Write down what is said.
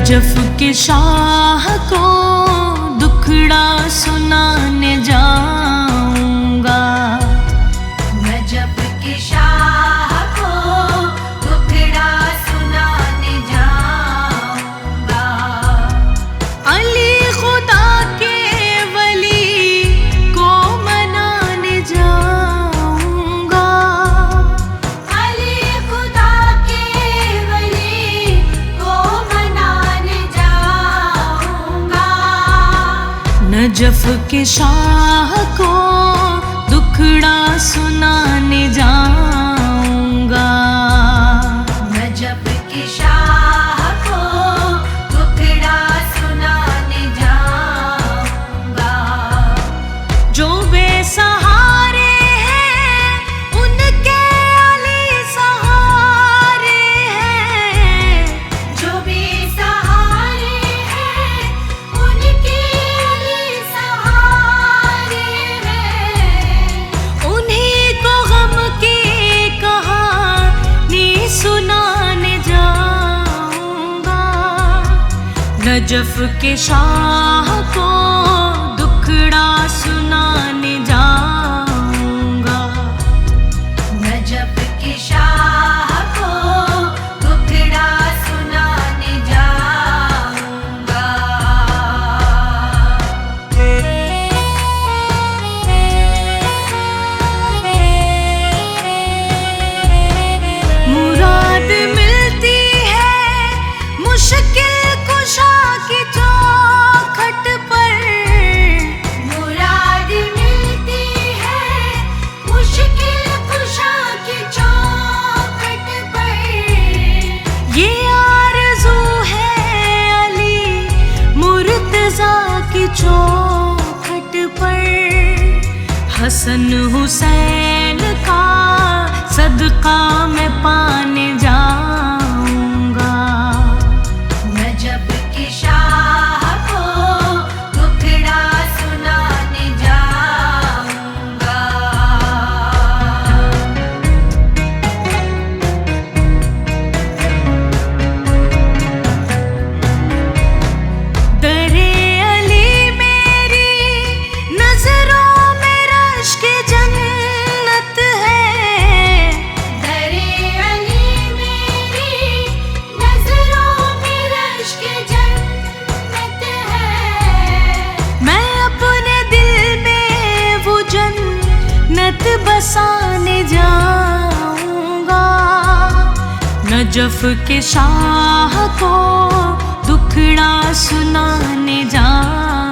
Najaf के शाह को दुखड़ा सुनाने जाऊंगा। नजफ के शाह को दुखड़ा सुनाने जाऊंगा। अली खुदा के वली को मनाने जाऊंगा। अली खुदा के वली को मनाने जाऊंगा। नजफ के शाह को दुखड़ा सुनाने जाऊंगा। नजफ के शाह को दुखड़ा सुनाने जाऊंगा। जो बेसहारे हैं उनके अली सहारे हैं। जो बेसहारे हैं उनके अली सहारे हैं। उन्हीं को गम की कहानी सुनाने जाऊंगा। नजफ के शाह को दुखड़ा सुनाने जाऊंगा। नजफ के शाह को दुखड़ा सुनाने जाऊंगा। मुराद मिलती है मुश्किल कुशा की चौखट पर। मुराद मिलती है मुश्किल कुशा की चौखट पर। ये आरज़ू है अली मुर्तज़ा की चौखट पर। हसन हुसैन का सदका मैं पाने जाऊंगा। नजफ के शाह को दुखड़ा सुनाने जाऊंगा। दरे अली मेरी नजरों में रश्क जन्नत है। दरे अली मेरी नजरों में रश्क जन्नत है। मैं अपने दिल में वो जन्नत बसाने जाऊंगा। नजफ के शाह को दुखड़ा सुनाने जाऊंगा।